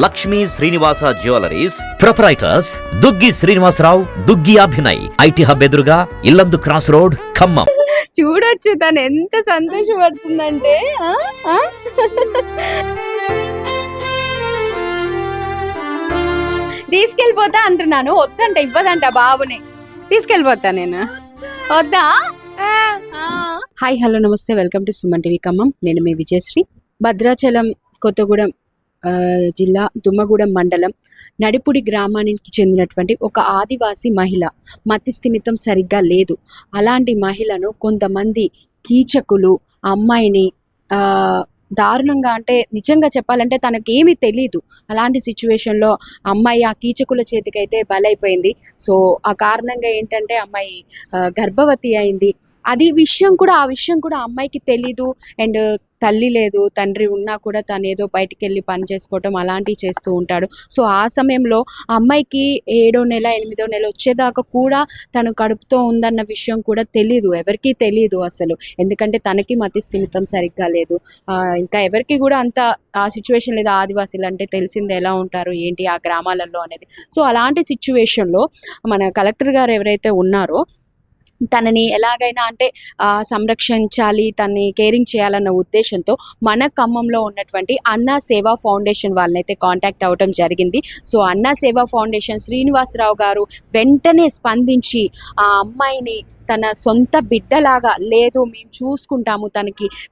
Lakshmi Srinivasa jewelleries ప్రొప్రైటర్స్ Duggi Srinivasarao, Duggi Abhinay, IT hub ఎదురుగా Yellandu cross road, Khammam. చూడొచ్చు తను ఎంత సంతోషపడుతుందంటే. తీసుకెళ్ళిపోతా అంటున్నాను, వద్దంట, ఇవ్వదంట బాబుని. తీసుకెళ్ళిపోతా నేను, వద్దా? హాయ్, హలో, నమస్తే, welcome to Suman TV Khammam. నేను మీ విజయశ్రీ. భద్రాచలం కొత్తగూడెం జిల్లా దుమ్మగూడెం మండలం నడిపుడి గ్రామానికి చెందినటువంటి ఒక ఆదివాసీ మహిళ మతి స్థిమితం సరిగ్గా లేదు. అలాంటి మహిళను కొంతమంది కీచకులు అమ్మాయిని దారుణంగా, అంటే నిజంగా చెప్పాలంటే తనకేమీ తెలీదు. అలాంటి సిచ్యువేషన్లో అమ్మాయి ఆ కీచకుల చేతికైతే బలైపోయింది. సో ఆ కారణంగా ఏంటంటే అమ్మాయి గర్భవతి అయింది. ఆ విషయం కూడా అమ్మాయికి తెలీదు. అండ్ తల్లి లేదు, తండ్రి ఉన్నా కూడా తను ఏదో బయటికి వెళ్ళి పని చేసుకోవటం అలాంటివి చేస్తూ ఉంటాడు. సో ఆ సమయంలో అమ్మాయికి 7వ నెల 8వ నెల వచ్చేదాకా కూడా తను కడుపుతో ఉందన్న విషయం కూడా తెలీదు, ఎవరికీ తెలీదు అసలు. ఎందుకంటే తనకి మతి స్థిమితం సరిగ్గా లేదు. ఇంకా ఎవరికి కూడా అంత ఆ సిచ్యువేషన్ లేదు. ఆదివాసీలు అంటే తెలిసింది ఎలా ఉంటారు ఏంటి ఆ గ్రామాలలో అనేది. సో అలాంటి సిచ్యువేషన్లో మన కలెక్టర్ గారు ఎవరైతే ఉన్నారో తనని ఎలాగైనా అంటే సంరక్షించాలి, తనని కేరింగ్ చేయాలన్న ఉద్దేశంతో మన ఖమ్మంలో ఉన్నటువంటి అన్నా సేవా ఫౌండేషన్ వాళ్ళనైతే కాంటాక్ట్ అవ్వడం జరిగింది. సో అన్నా సేవా ఫౌండేషన్ శ్రీనివాసరావు గారు వెంటనే స్పందించి ఆ అమ్మాయిని తన సొంత బిడ్డలాగా, లేదు మేము చూసుకుంటాము,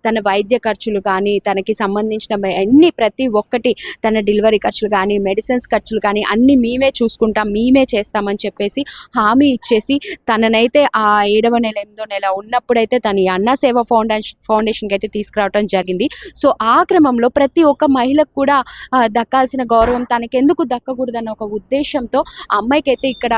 తన వైద్య ఖర్చులు కానీ, తనకి సంబంధించిన అన్ని ప్రతి ఒక్కటి, తన డెలివరీ ఖర్చులు కానీ, మెడిసిన్స్ ఖర్చులు కానీ అన్నీ మేమే చూసుకుంటాం, మేమే చేస్తామని చెప్పేసి హామీ ఇచ్చేసి తననైతే ఆ 7వ నెల 8వ నెల ఉన్నప్పుడైతే తన అన్నా సేవా ఫౌండేషన్కి అయితే తీసుకురావడం జరిగింది. సో ఆ క్రమంలో ప్రతి ఒక్క మహిళకు కూడా దక్కాల్సిన గౌరవం తనకెందుకు దక్కకూడదన్న ఒక ఉద్దేశంతో అమ్మాయికి అయితే ఇక్కడ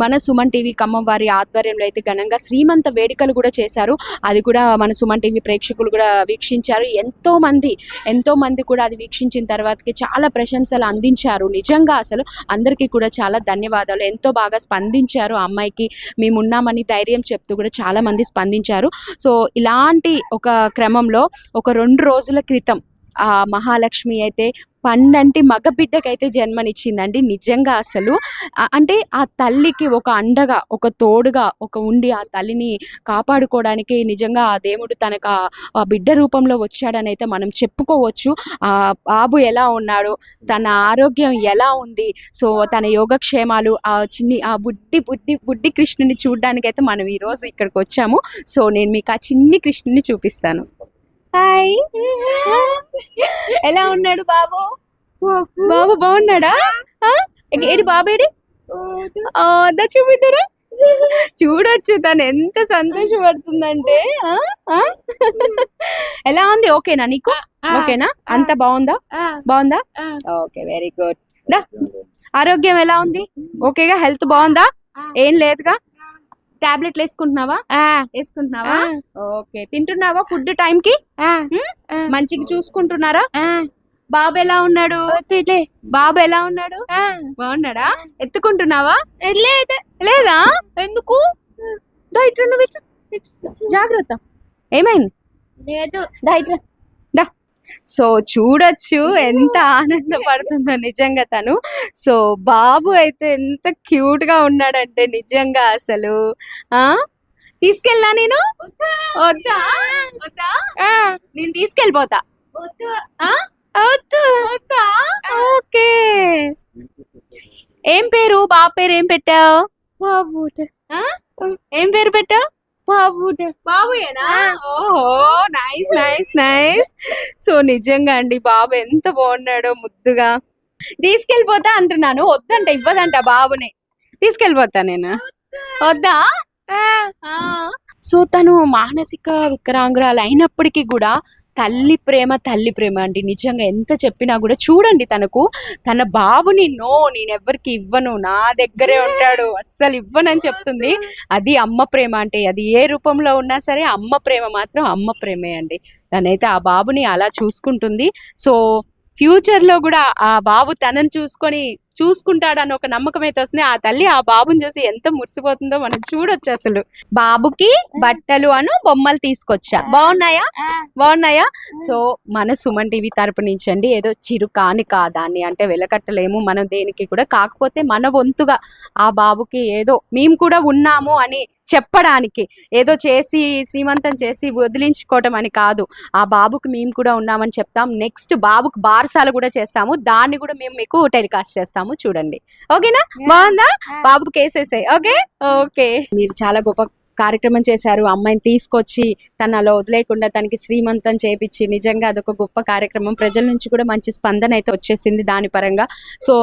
మన సుమన్ టీవీ ఖమ్మం వారి ఆధ్వర్యంలో అయితే ఘనంగా శ్రీమంత వేడుకలు కూడా చేశారు. అది కూడా మన సుమన్ టీవీ ప్రేక్షకులు కూడా వీక్షించారు. ఎంతో మంది కూడా అది వీక్షించిన తర్వాతకి చాలా ప్రశంసలు అందించారు. నిజంగా అసలు అందరికీ కూడా చాలా ధన్యవాదాలు. ఎంతో బాగా స్పందించారు. అమ్మాయికి మేమున్నామని ధైర్యం చెప్తూ కూడా చాలా మంది స్పందించారు. సో ఇలాంటి ఒక క్రమంలో ఒక 2 రోజుల క్రితం ఆ మహాలక్ష్మి అయితే పండంటి మగబిడ్డకైతే జన్మనిచ్చిందండి. నిజంగా అసలు అంటే ఆ తల్లికి ఒక అండగా, ఒక తోడుగా ఉండి ఆ తల్లిని కాపాడుకోవడానికి నిజంగా ఆ దేవుడు తనకు ఆ బిడ్డ రూపంలో వచ్చాడని అయితే మనం చెప్పుకోవచ్చు. ఆ బాబు ఎలా ఉన్నాడు, తన ఆరోగ్యం ఎలా ఉంది, సో తన యోగక్షేమాలు, ఆ బుడ్డి కృష్ణుని చూడడానికైతే మనం ఈరోజు ఇక్కడికి వచ్చాము. సో నేను మీకు ఆ చిన్ని కృష్ణుని చూపిస్తాను. హాయ్, ఎలా ఉన్నాడు బాబు? బాగున్నాడా? ఏడి బాబేడి? చూపిద్దరా? చూడొచ్చు తను ఎంత సంతోషపడుతుందంటే. ఎలా ఉంది? ఓకేనా నీకు? ఓకేనా? అంత బాగుందా? Okay, very good. ఆరోగ్యం ఎలా ఉంది? ఓకేగా? హెల్త్ బాగుందా? ఏం లేదుగా? టాబ్లెట్లు వేసుకుంటున్నావా? ఓకే. తింటున్నావా ఫుడ్ టైంకి? మంచిగా చూసుకుంటున్నారా? బాబు ఎలా ఉన్నాడు? బాగున్నాడా? ఎత్తుకుంటున్నావా? లేదా? ఎందుకు? జాగ్రత్త. ఏమైంది? సో చూడొచ్చు ఎంత ఆనందపడుతుందో నిజంగా తను. సో బాబు అయితే ఎంత క్యూట్ గా ఉన్నాడంటే నిజంగా అసలు. తీసుకెళ్ళా నేను? వద్దా? నేను తీసుకెళ్ళిపోతా. ఓకే. ఏం పేరు? బాబు పేరు ఏం పెట్టావు? ఏం పేరు పెట్టావు? బాబుయేనా? ఓహో, నైస్. సో నిజంగా అండి బాబు ఎంత బాగున్నాడో ముద్దుగా. తీసుకెళ్ళిపోతా అంటున్నాను, వద్దంట, ఇవ్వదంట బాబుని. తీసుకెళ్ళిపోతా నేను, వద్దా? సో తను మానసిక వికలాంగురాలు అయినప్పటికీ కూడా తల్లి ప్రేమ అండి. నిజంగా ఎంత చెప్పినా కూడా చూడండి, తన బాబుని నేను ఎవరికి ఇవ్వను, నా దగ్గరే ఉంటాడు, అస్సలు ఇవ్వనని చెప్తుంది. అది అమ్మ ప్రేమ అంటే. అది ఏ రూపంలో ఉన్నా సరే అమ్మ ప్రేమ మాత్రం అమ్మ ప్రేమే అండి. తనైతే ఆ బాబుని అలా చూసుకుంటుంది. సో ఫ్యూచర్లో కూడా ఆ బాబు తనని చూసుకుంటాడని ఒక నమ్మకం అయితే వస్తుంది. ఆ తల్లి ఆ బాబుని చూసి ఎంత మురిసిపోతుందో మనం చూడొచ్చు. అసలు బాబుకి బట్టలు అను బొమ్మలు తీసుకొచ్చా, బాగున్నాయా? బాగున్నాయా? సో మన సుమన్ టీవీ తరపు నుంచి అండి ఏదో చిరు కానిక దాన్ని అంటే వెలకట్టలేము మనం దేనికి కూడా, కాకపోతే మన వంతుగా ఆ బాబుకి ఏదో మేము కూడా ఉన్నాము అని చెప్పడానికి, ఏదో చేసి శ్రీమంతం చేసి వదిలించుకోవటం అని కాదు, ఆ బాబుకి మేము కూడా ఉన్నామని చెప్తాం. నెక్స్ట్ బాబుకి బారసాల కూడా చేస్తాము, దాన్ని కూడా మేము మీకు టెలికాస్ట్ చేస్తాము, చూడండి. ఓకేనా? బాగుందా? బాబుకి కేసేసాయి. Okay okay. మీరు చాలా గొప్ప కార్యక్రమం చేశారు. అమ్మాయిని తీసుకొచ్చి తను అలా వదిలేకుండా తనకి శ్రీమంతం చేపించి, నిజంగా అదొక గొప్ప కార్యక్రమం. ప్రజల నుంచి కూడా మంచి స్పందన అయితే వచ్చేసింది దాని పరంగా. సో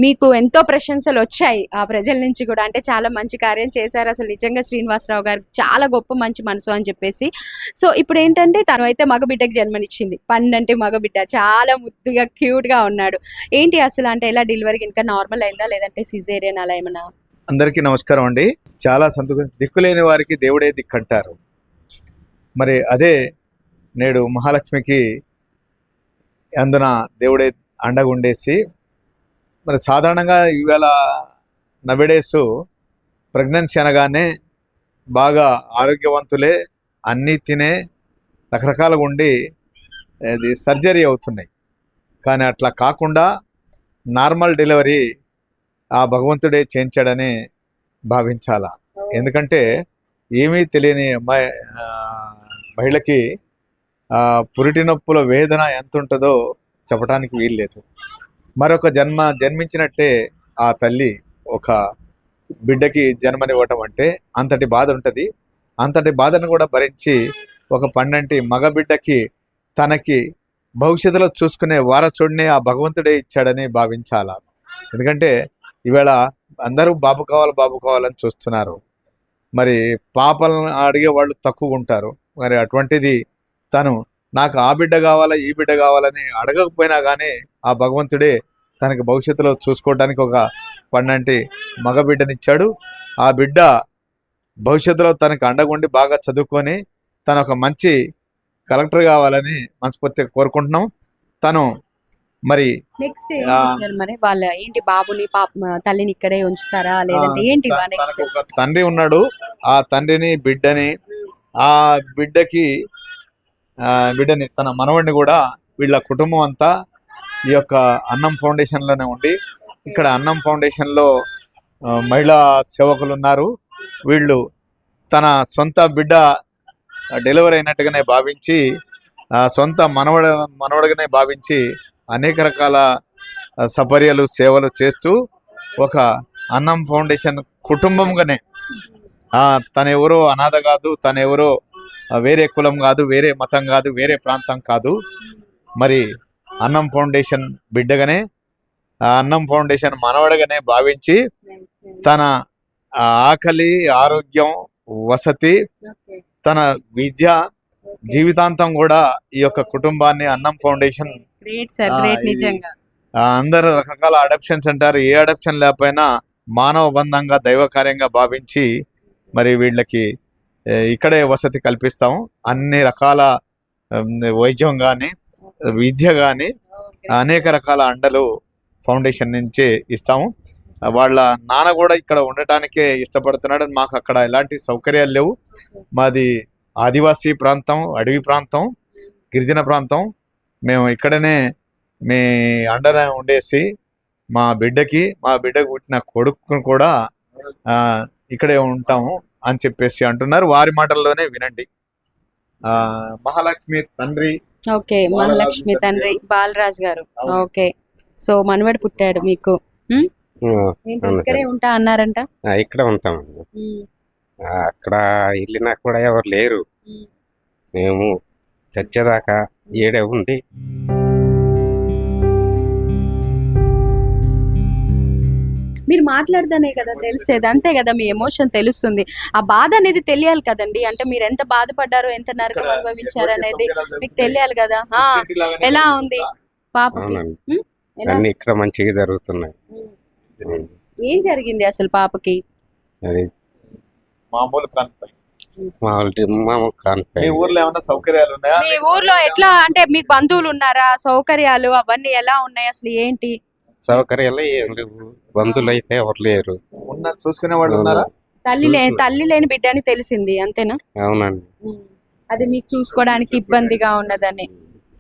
మీకు ఎంతో ప్రశంసలు వచ్చాయి ఆ ప్రజల నుంచి కూడా, అంటే చాలా మంచి కార్యం చేశారు అసలు నిజంగా శ్రీనివాసరావు గారు, చాలా గొప్ప మంచి మనసు అని చెప్పేసి. సో ఇప్పుడు ఏంటంటే తను అయితే మగబిడ్డకి జన్మనిచ్చింది. పండంటే మగబిడ్డ, చాలా ముద్దుగా క్యూట్ గా ఉన్నాడు. ఏంటి అసలు అంటే ఎలా డెలివరీ ఇంకా నార్మల్ అయిందా లేదంటే సిజేరియన్ అలా ఏమన్నా? అందరికీ నమస్కారం అండి. చాలా సంతోషం. దిక్కులేని వారికి దేవుడే దిక్కంటారు. మరి అదే నేడు మహాలక్ష్మికి అందున దేవుడే అండగుండేసి, మరి సాధారణంగా ఈవేళ నవేడేస్ ప్రెగ్నెన్సీ అనగానే బాగా ఆరోగ్యవంతులే, అన్నీ తినే రకరకాలుగా ఉండి అది సర్జరీ అవుతున్నాయి. కానీ అట్లా కాకుండా నార్మల్ డెలివరీ ఆ భగవంతుడే చేయించాడని భావించాలా. ఎందుకంటే ఏమీ తెలియని అమ్మాయి మహిళకి పురిటి నొప్పుల వేదన ఎంత ఉంటుందో చెప్పడానికి వీల్లేదు. మరొక జన్మించినట్టే ఆ తల్లి ఒక బిడ్డకి జన్మనివ్వటం అంటే అంతటి బాధ ఉంటుంది. అంతటి బాధను కూడా భరించి ఒక పండంటి మగబిడ్డకి తనకి భవిష్యత్తులో చూసుకునే వారసుడిని ఆ భగవంతుడే ఇచ్చాడని భావించాలా. ఎందుకంటే ఈవేళ అందరూ బాబు కావాలని చూస్తున్నారు. మరి పాపలను అడిగే వాళ్ళు తక్కువ ఉంటారు. మరి అటువంటిది తను నాకు ఆ బిడ్డ కావాలా ఈ బిడ్డ కావాలని అడగకపోయినా కానీ ఆ భగవంతుడే తనకి భవిష్యత్తులో చూసుకోవడానికి ఒక పండంటి మగబిడ్డనిచ్చాడు. ఆ బిడ్డ భవిష్యత్తులో తనకు అండగుండి బాగా చదువుకొని తను ఒక మంచి కలెక్టర్ కావాలని మనస్ఫూర్తిగా కోరుకుంటున్నాం. తను మరి నెక్స్ట్ మరి వాళ్ళ ఏంటి బాబుని తల్లిని ఇక్కడే ఉంచుతారా లేదంటే ఏంటి నెక్స్ట్? ఒక తండ్రి ఉన్నాడు. ఆ తండ్రిని బిడ్డని ఆ బిడ్డని తన మనవడిని కూడా వీళ్ళ కుటుంబం అంతా ఈ యొక్క అన్నం ఫౌండేషన్లోనే ఉండి, ఇక్కడ అన్నం ఫౌండేషన్లో మహిళా సేవకులు ఉన్నారు. వీళ్ళు తన సొంత బిడ్డ డెలివరీ అయినట్టుగానే భావించి, సొంత మనవడిగానే భావించి అనేక రకాల సపర్యలు సేవలు చేస్తూ ఒక అన్నం ఫౌండేషన్ కుటుంబంగానే, తనెవరో అనాథ కాదు, తనెవరో వేరే కులం కాదు, వేరే మతం కాదు, వేరే ప్రాంతం కాదు, మరి అన్నం ఫౌండేషన్ బిడ్డగానే, అన్నం ఫౌండేషన్ మనవడగానే భావించి తన ఆకలి, ఆరోగ్యం, వసతి, తన విద్య జీవితాంతం కూడా ఈ యొక్క కుటుంబాన్ని అన్నం ఫౌండేషన్ అందరు రకరకాల అడాప్షన్స్ అంటారు. ఏ అడాప్షన్ లేకపోయినా మానవ బంధంగా దైవ కార్యంగా భావించి మరి వీళ్ళకి ఇక్కడే వసతి కల్పిస్తాం. అన్ని రకాల వైద్యం కానీ విద్య కానీ అనేక రకాల అండలు ఫౌండేషన్ నుంచే ఇస్తాము. వాళ్ళ నాన్న కూడా ఇక్కడ ఉండటానికే ఇష్టపడుతున్నాడు. మాకు అక్కడ ఎలాంటి సౌకర్యాలు లేవు. మాది ఆదివాసీ ప్రాంతం, అడవి ప్రాంతం, గిరిజన ప్రాంతం. మేము ఇక్కడనే మీ అండనే ఉండేసి మా బిడ్డకు పుట్టిన కొడుకును కూడా ఇక్కడే ఉంటాము అని చెప్పేసి అంటున్నారు. వారి మాటల్లోనే వినండి. మహాలక్ష్మి తండ్రి, ఓకే, మహాలక్ష్మి తండ్రి బాలరాజ్ గారు. ఓకే, సో మనవడు పుట్టాడు మీకు, ఇక్కడే ఉంటా అన్నారంట? ఇక్కడ ఉంటామండి. అక్కడ వెళ్ళినా కూడా ఎవరు లేరు. మేము చచ్చేదాకా ఏడే ఉండి మీరు మాట్లాడదానే కదా తెలిసేది, అంతే కదా, మీ ఎమోషన్ తెలుస్తుంది. ఆ బాధ అనేది తెలియాలి కదండి. అంటే మీరు ఎంత బాధపడ్డారో, ఎంత నరకం అనుభవించారు అనేది మీకు తెలియాలి కదా. ఎలా ఉంది పాపకి? అన్ని ఇక్కడ మంచిగా జరుగుతున్నాయి. ఏం జరిగింది అసలు పాపకి? అది మామూలు కాన్పై. మీ ఊర్లో ఏమైనా సౌకర్యాలు ఉన్నాయా? మీ ఊర్లో ఎట్లా అంటే మీకు బంధువులు ఉన్నారా? సౌకర్యాలు అవన్నీ ఎలా ఉన్నాయి అసలు ఏంటి? సౌకర్యాలు ఏం లేవు, బంధువులు అయితే ఎవరు లేరు. చూసుకునే వాళ్ళు ఉన్నారా? తల్లి లేని బిడ్డ అని తెలిసింది అంతేనా? అవునండి. అది మీకు చూసుకోవడానికి ఇబ్బందిగా ఉన్నదని.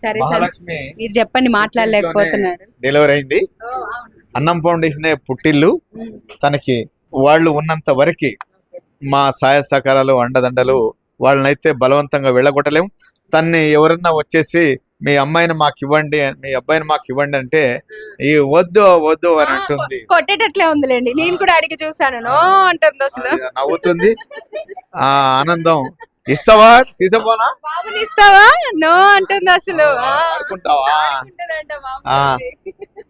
సరే సరే మహాలక్ష్మి మీరు చెప్పండి, మాట్లాడలేకపోతున్నారు. డెలివరీ అయింది. అన్నం ఫౌండేషన్ పుట్టిల్లు. తనకి వాళ్ళు ఉన్నంత వరకు మా సహాయ సహకారాలు అండదండలు వాళ్ళనైతే బలవంతంగా వెళ్ళగొట్టలేం. తన్ని ఎవరన్నా వచ్చేసి మీ అమ్మాయిని మాకు ఇవ్వండి, మీ అబ్బాయిని మాకు ఇవ్వండి అంటే ఈ వద్దు వద్దు అని అంటుంది. కొట్టేటట్లే ఉందిలేండి, నేను కూడా అడిగి చూసాను. నో అంటుంది అసలు. అది నవ్వుతుంది. ఆ ఆనందం. ఇస్తావా? తీసుకోనా? బాబుని ఇస్తావా? నో అంటుంది అసలు. ఆడుకుంటావా? ఆడుకుంటదంట బాబు. ఆ.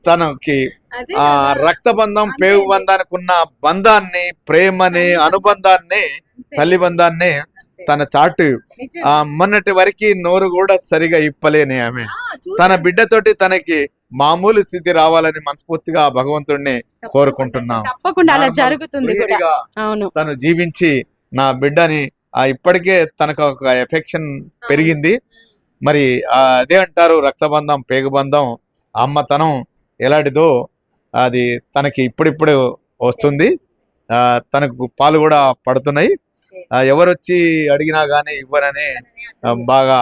తనకి అదే ఆ కదా. రక్త బంధం అంతే. పేగు బంధానికి ఉన్న బంధాన్ని, ప్రేమని, అనుబంధాన్ని, తల్లి బంధాన్ని తన చాటు నిజం. మొన్నటి వరకు నోరు కూడా సరిగా ఇప్పలేని ఆమె చూసాను. తన బిడ్డతోటి తనకి మామూలు స్థితి రావాలని మనస్ఫూర్తిగా భగవంతుడిని కోరుకుంటున్నాం. తప్పకుండా అలా నార్మల్ జరుగుతుంది కూడా. గృహిణిగా అవును. తను జీవించి నా బిడ్డని ఇప్పటికే తనకు ఒక ఎఫెక్షన్ పెరిగింది. మరి అదే అంటారు, రక్తబంధం పేగుబంధం అమ్మతనం ఎలాంటిదో అది తనకి ఇప్పుడిప్పుడు వస్తుంది. తనకు పాలు కూడా పడుతున్నాయి. ఎవరు వచ్చి అడిగినా గానీ ఇవ్వరని బాగా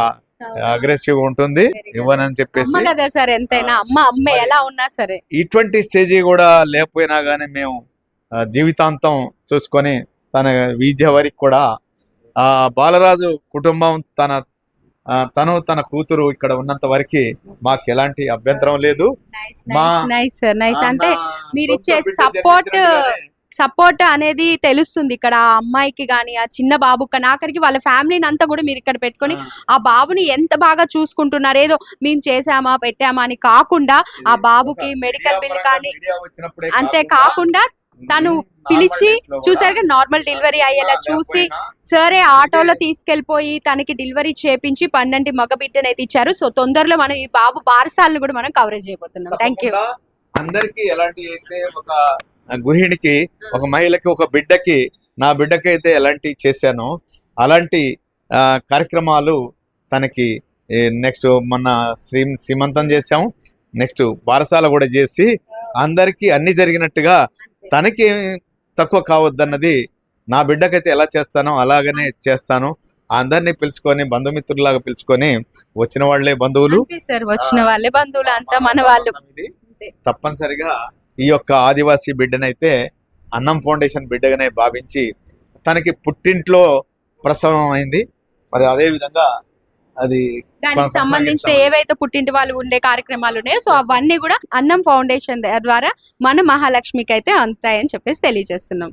అగ్రెసివ్ ఉంటుంది. ఇవ్వనని చెప్పేసి అమ్మ కదా సార్, ఎంతైనా అమ్మ అమ్మే ఎలా ఉన్నా సరే. ఇటువంటి స్టేజీ కూడా లేకపోయినా కానీ మేము జీవితాంతం చూసుకొని తన విద్య వరకు కూడా బాలరాజు కుటుంబం తను తన కూతురు ఇక్కడ ఉన్నంత వరకు మాకు ఎలాంటి అభ్యంతరం లేదు. Nice sir, nice. అంటే నా మీరు సొంత ఇచ్చే బిడ్డ సపోర్ట్ జన్మించినట్టుగానే అనేది తెలుస్తుంది ఇక్కడ ఆ అమ్మాయికి గాని, ఆ చిన్న బాబు కానీ ఆఖరికి వాళ్ళ ఫ్యామిలీని అంతా కూడా మీరు ఇక్కడ పెట్టుకొని ఆ బాబుని ఎంత బాగా చూసుకుంటున్నారు. ఏదో మేము చేసామా పెట్టామా అని కాకుండా ఆ బాబుకి ఒక మెడికల్ మీడియా బిల్ పరంగా కానీ మీడియా వచ్చినప్పుడే అంతే కాకుండా తను పిలిచి నార్మల్ చూసారుగా నార్మల్ డెలివరీ అయ్యేలా చూసి సరే ఆటోలో తీసుకెళ్లిపోయి తనకి డెలివరీ చేపించి 12 మగ బిడ్డనైతే ఇచ్చారు. సో తొందరలో మనం ఈ బాబు బారసాలను కూడా మనం కవరేజ్ చేయబోతున్నాం. Thank you. అందరికి ఎలాంటి అయితే ఒక గృహిణికి, ఒక మహిళకి, ఒక బిడ్డకి, నా బిడ్డకి అయితే ఎలాంటి చేశానో అలాంటి కార్యక్రమాలు తనకి నెక్స్ట్ మొన్న శ్రీమంతం చేసాము. నెక్స్ట్ బారసాల కూడా చేసి అందరికీ అన్ని జరిగినట్టుగా తనకి తక్కువ కావద్దన్నది నా బిడ్డకైతే ఎలా చేస్తానో అలాగనే చేస్తాను. అందరినీ పిలుచుకొని బంధుమిత్రులాగా పిలుచుకొని వచ్చిన వాళ్ళే బంధువులు, అంతే సార్, వచ్చిన వాళ్ళే బంధువులు అంతా మన వాళ్ళు. ఇది తప్పనిసరిగా ఈ యొక్క ఆదివాసీ బిడ్డనైతే అన్నం ఫౌండేషన్ బిడ్డగానే భావించి తనకి పుట్టింట్లో ప్రసవం అయింది. మరి అదే విధంగా అది దానికి సంబంధించిన ఏవైతే పుట్టింటి వాళ్ళు ఉండే కార్యక్రమాలు ఉన్నాయో సో అవన్నీ కూడా అన్నం ఫౌండేషన్ ద్వారా మన మహాలక్ష్మికి అయితే అంతాయని చెప్పేసి తెలియజేస్తున్నాం.